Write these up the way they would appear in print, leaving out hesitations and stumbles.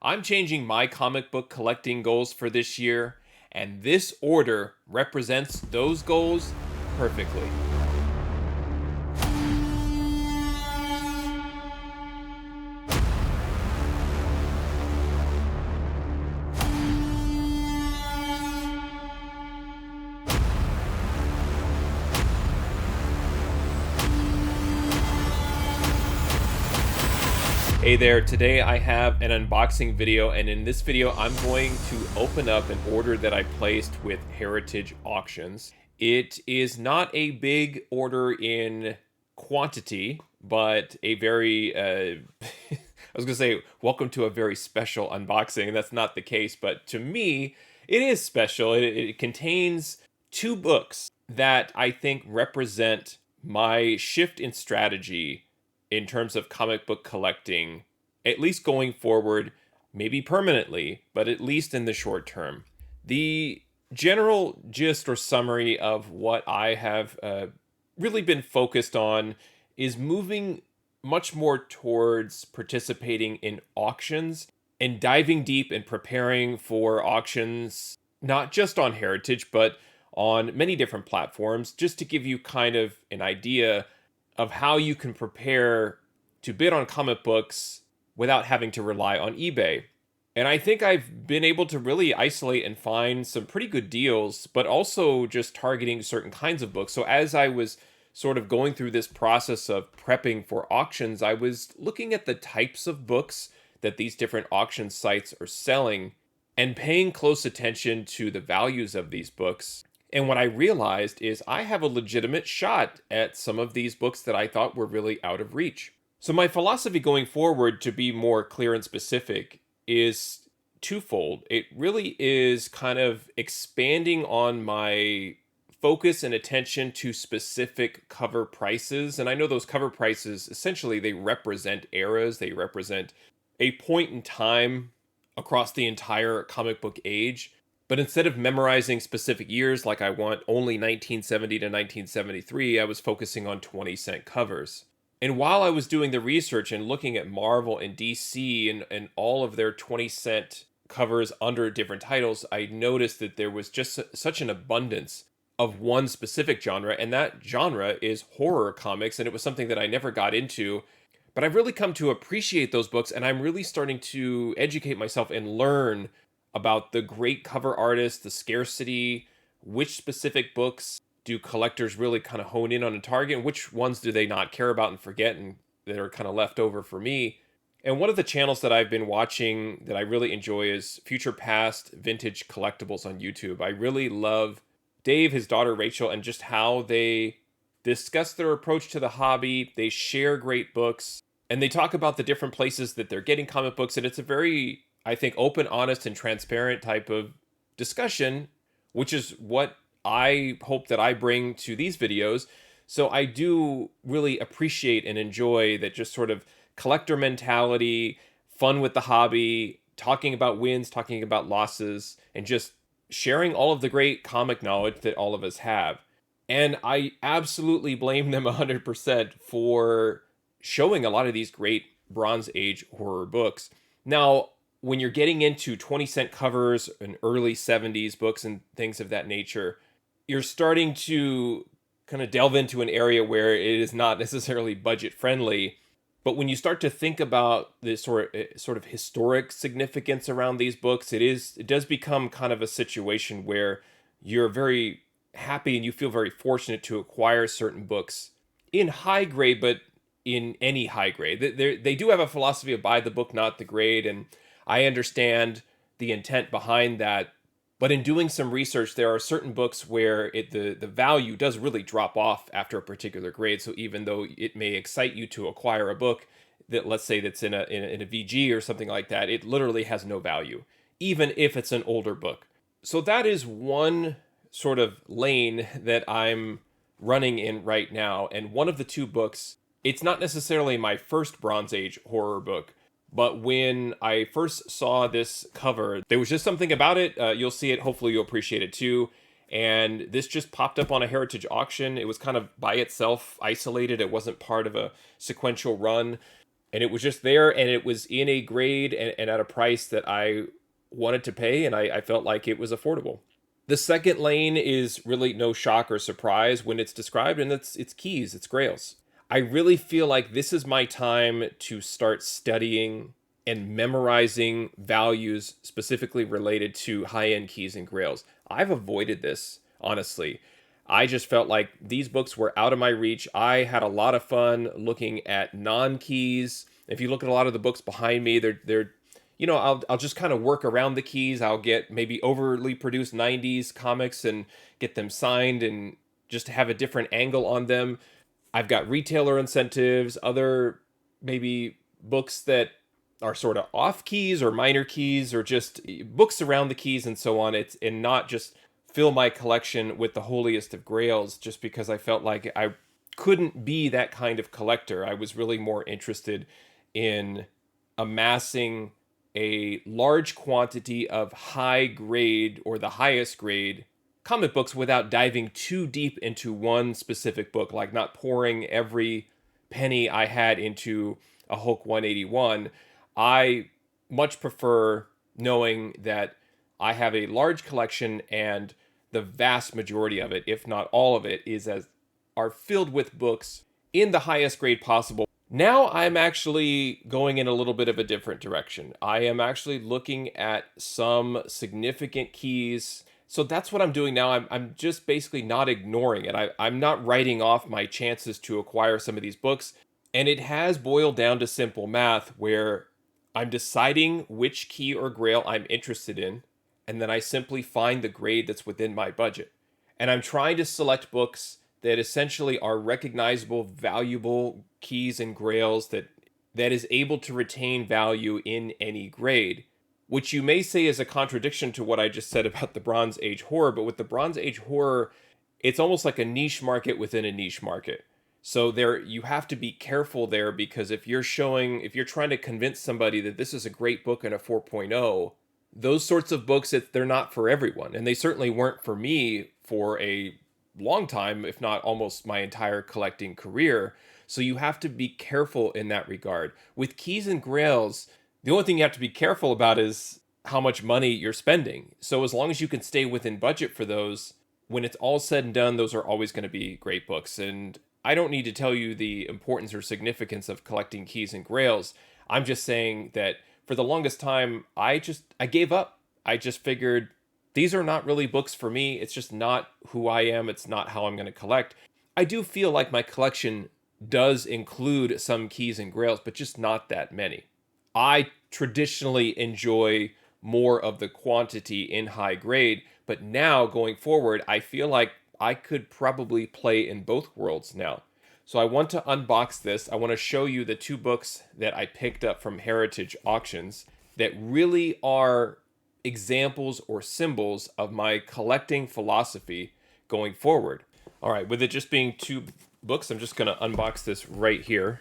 I'm changing my comic book collecting goals for this year, and this order represents those goals perfectly. Hey there, today I have an unboxing video, and in this video I'm going to open up an order that I placed with Heritage Auctions. It is not a big order in quantity, but a very, I was going to say, welcome to a very special unboxing. That's not the case, but to me, it is special. It contains two books that I think represent my shift in strategy in terms of comic book collecting, at least going forward, maybe permanently, but at least in the short term. The general gist or summary of what I have really been focused on is moving much more towards participating in auctions and diving deep and preparing for auctions, not just on Heritage, but on many different platforms, just to give you kind of an idea of how you can prepare to bid on comic books without having to rely on eBay. And I think I've been able to really isolate and find some pretty good deals, but also just targeting certain kinds of books. So as I was sort of going through this process of prepping for auctions, I was looking at the types of books that these different auction sites are selling and paying close attention to the values of these books. And what I realized is I have a legitimate shot at some of these books that I thought were really out of reach. So my philosophy going forward, to be more clear and specific, is twofold. It really is kind of expanding on my focus and attention to specific cover prices. And I know those cover prices, essentially, they represent eras. They represent a point in time across the entire comic book age. But instead of memorizing specific years, like I want only 1970 to 1973, I was focusing on 20-cent covers. And while I was doing the research and looking at Marvel and DC and all of their 20-cent covers under different titles, I noticed that there was just such an abundance of one specific genre, and that genre is horror comics, and it was something that I never got into. But I've really come to appreciate those books, and I'm really starting to educate myself and learn about the great cover artists, the scarcity, which specific books do collectors really kind of hone in on and target, and which ones do they not care about and forget and that are kind of left over for me. And one of the channels that I've been watching that I really enjoy is Future Past Vintage Collectibles on YouTube. I really love Dave, his daughter Rachel, and just how they discuss their approach to the hobby. They share great books, and they talk about the different places that they're getting comic books, and it's a very, I think, open, honest, and transparent type of discussion, which is what I hope that I bring to these videos. So I do really appreciate and enjoy that just sort of collector mentality, fun with the hobby, talking about wins, talking about losses, and just sharing all of the great comic knowledge that all of us have. And I absolutely blame them 100% for showing a lot of these great Bronze Age horror books. Now, when you're getting into 20-cent covers and early 70s books and things of that nature, you're starting to kind of delve into an area where it is not necessarily budget friendly. But when you start to think about this sort of historic significance around these books, it does become kind of a situation where you're very happy and you feel very fortunate to acquire certain books in high grade, but in any high grade. They do have a philosophy of buy the book, not the grade, and I understand the intent behind that. But in doing some research, there are certain books where the value does really drop off after a particular grade. So even though it may excite you to acquire a book that, let's say, that's in a VG or something like that, it literally has no value, even if it's an older book. So that is one sort of lane that I'm running in right now. And one of the two books, it's not necessarily my first Bronze Age horror book, but when I first saw this cover, there was just something about it. You'll see it. Hopefully you'll appreciate it too. And this just popped up on a Heritage auction. It was kind of by itself isolated. It wasn't part of a sequential run. And it was just there, and it was in a grade and at a price that I wanted to pay, and I felt like it was affordable. The second lane is really no shock or surprise when it's described, and it's keys, it's grails. I really feel like this is my time to start studying and memorizing values specifically related to high-end keys and grails. I've avoided this, honestly. I just felt like these books were out of my reach. I had a lot of fun looking at non-keys. If you look at a lot of the books behind me, they're I'll just kind of work around the keys. I'll get maybe overly produced 90s comics and get them signed and just have a different angle on them. I've got retailer incentives, other maybe books that are sort of off keys or minor keys or just books around the keys and so on. It's and not just fill my collection with the holiest of grails just because I felt like I couldn't be that kind of collector. I was really more interested in amassing a large quantity of high grade or the highest grade comic books without diving too deep into one specific book, like not pouring every penny I had into a Hulk 181. I much prefer knowing that I have a large collection and the vast majority of it, if not all of it, are filled with books in the highest grade possible. Now I'm actually going in a little bit of a different direction. I am actually looking at some significant keys. So that's what I'm doing now. I'm just basically not ignoring it. I'm not writing off my chances to acquire some of these books. And it has boiled down to simple math where I'm deciding which key or grail I'm interested in. And then I simply find the grade that's within my budget. And I'm trying to select books that essentially are recognizable, valuable keys and grails that is able to retain value in any grade, which you may say is a contradiction to what I just said about the Bronze Age horror. But with the Bronze Age horror, it's almost like a niche market within a niche market. So there, you have to be careful there, because if you're trying to convince somebody that this is a great book and a 4.0, those sorts of books, they're not for everyone. And they certainly weren't for me for a long time, if not almost my entire collecting career. So you have to be careful in that regard. With keys and grails, the only thing you have to be careful about is how much money you're spending. So as long as you can stay within budget for those, when it's all said and done, those are always going to be great books. And I don't need to tell you the importance or significance of collecting keys and grails. I'm just saying that for the longest time, I gave up. I just figured these are not really books for me. It's just not who I am. It's not how I'm going to collect. I do feel like my collection does include some keys and grails, but just not that many. I traditionally enjoy more of the quantity in high grade, but now going forward, I feel like I could probably play in both worlds now. So I want to unbox this. I want to show you the two books that I picked up from Heritage Auctions that really are examples or symbols of my collecting philosophy going forward. All right, with it just being two books, I'm just going to unbox this right here.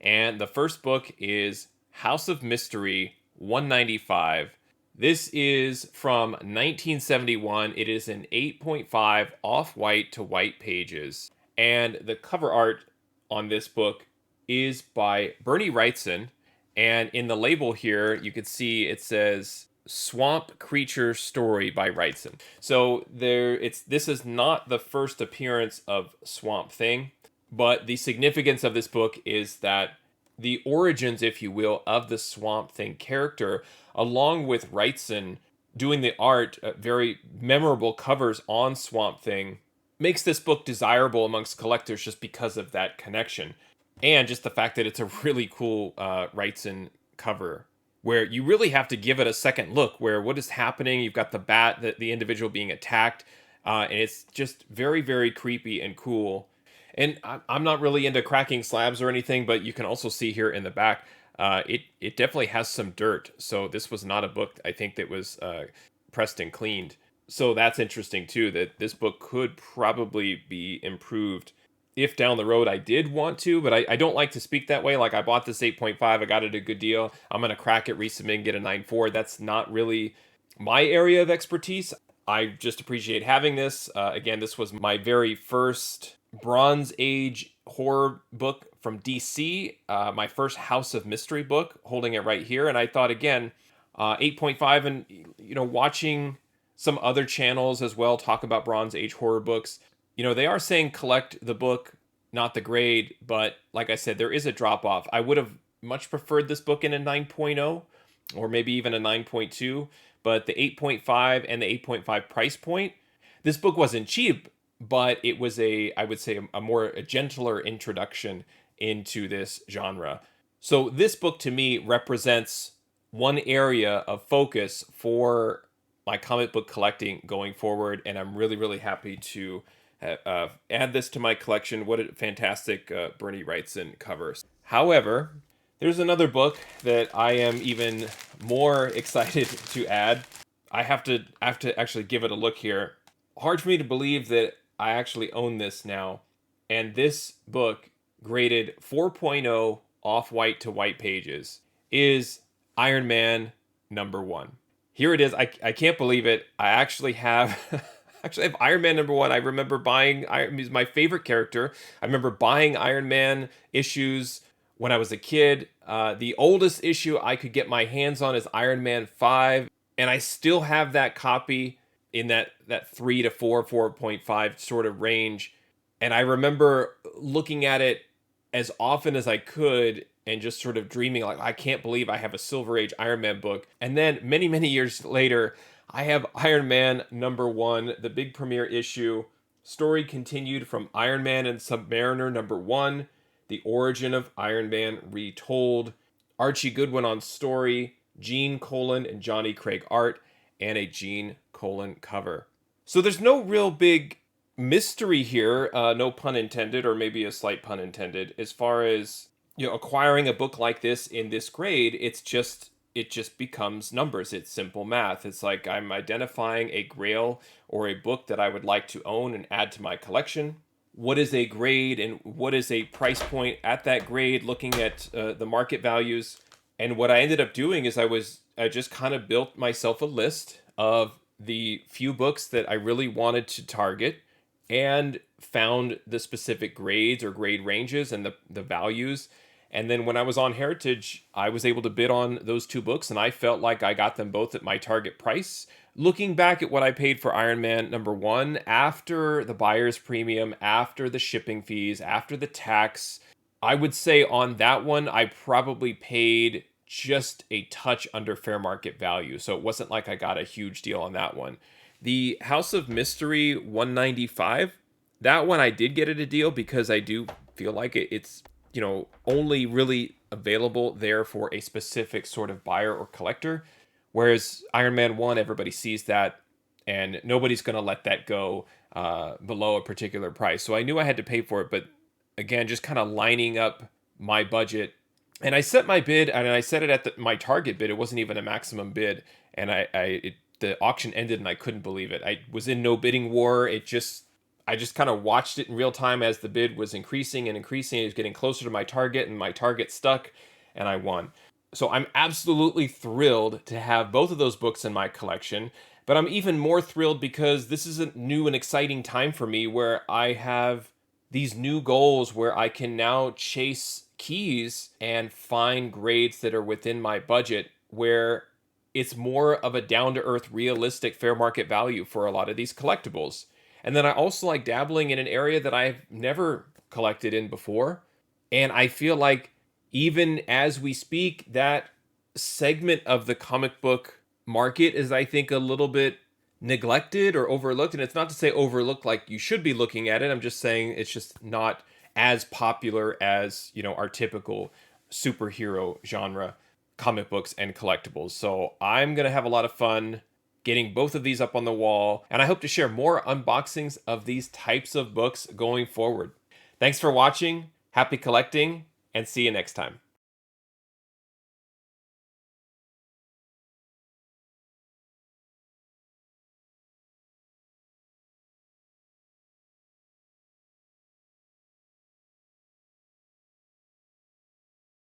And the first book is House of Mystery 195. This is from 1971. It is an 8.5 off-white to white pages. And the cover art on this book is by Bernie Wrightson. And in the label here, you can see it says Swamp Creature Story by Wrightson. So this is not the first appearance of Swamp Thing, but the significance of this book is that the origins, if you will, of the Swamp Thing character, along with Wrightson doing the art, very memorable covers on Swamp Thing, makes this book desirable amongst collectors just because of that connection. And just the fact that it's a really cool Wrightson cover, where you really have to give it a second look, where what is happening, you've got the bat, the individual being attacked, and it's just very, very creepy and cool. And I'm not really into cracking slabs or anything, but you can also see here in the back, it definitely has some dirt. So this was not a book, I think, that was pressed and cleaned. So that's interesting too, that this book could probably be improved if down the road I did want to, but I don't like to speak that way. Like, I bought this 8.5, I got it a good deal, I'm going to crack it, resubmit, and get a 9.4. That's not really my area of expertise. I just appreciate having this. Again, this was my very first Bronze Age horror book from DC, my first House of Mystery book, holding it right here. And I thought, again, 8.5, and watching some other channels as well talk about Bronze Age horror books. They are saying collect the book, not the grade, but like I said, there is a drop off. I would have much preferred this book in a 9.0 or maybe even a 9.2, but the 8.5 and the 8.5 price point, this book wasn't cheap, but it was I would say, a gentler introduction into this genre. So this book to me represents one area of focus for my comic book collecting going forward, and I'm really, really happy to add this to my collection. What a fantastic Bernie Wrightson covers. However, there's another book that I am even more excited to add. I have to actually give it a look here. Hard for me to believe that I actually own this now. And this book, graded 4.0 off-white to white pages, is Iron Man #1. Here it is. I can't believe it. I actually have Iron Man #1. I remember buying he's my favorite character. I remember buying Iron Man issues when I was a kid. The oldest issue I could get my hands on is Iron Man 5, and I still have that copy in that 3 to 4, 4.5 sort of range. And I remember looking at it as often as I could and just sort of dreaming, like, I can't believe I have a Silver Age Iron Man book. And then many, many years later, I have Iron Man #1, the big premiere issue. Story continued from Iron Man and Submariner #1, The Origin of Iron Man Retold. Archie Goodwin on story, Gene Colan and Johnny Craig art, and a Gene Colan cover. So there's no real big mystery here, no pun intended, or maybe a slight pun intended, as far as acquiring a book like this in this grade. It just becomes numbers. It's simple math. It's like I'm identifying a grail or a book that I would like to own and add to my collection. What is a grade and what is a price point at that grade, looking at the market values. And what I ended up doing is I just kind of built myself a list of the few books that I really wanted to target, and found the specific grades or grade ranges and the values. And then when I was on Heritage, I was able to bid on those two books, and I felt like I got them both at my target price. Looking back at what I paid for Iron Man #1, after the buyer's premium, after the shipping fees, after the tax, I would say on that one, I probably paid just a touch under fair market value. So it wasn't like I got a huge deal on that one. The House of Mystery 195, that one I did get at a deal, because I do feel like it's only really available there for a specific sort of buyer or collector. Whereas Iron Man 1, everybody sees that, and nobody's going to let that go below a particular price. So I knew I had to pay for it, but again, just kind of lining up my budget. And I set my bid, and I set it at my target bid. It wasn't even a maximum bid. And the auction ended, and I couldn't believe it. I was in no bidding war. I just kind of watched it in real time as the bid was increasing and increasing. It was getting closer to my target, and my target stuck, and I won. So I'm absolutely thrilled to have both of those books in my collection, but I'm even more thrilled because this is a new and exciting time for me, where I have these new goals where I can now chase keys and find grades that are within my budget, where it's more of a down-to-earth, realistic, fair market value for a lot of these collectibles. And then I also like dabbling in an area that I've never collected in before. And I feel like even as we speak, that segment of the comic book market is, I think, a little bit neglected or overlooked. And it's not to say overlooked like you should be looking at it. I'm just saying it's just not as popular as, our typical superhero genre comic books and collectibles. So I'm going to have a lot of fun getting both of these up on the wall, and I hope to share more unboxings of these types of books going forward. Thanks for watching, happy collecting, and see you next time.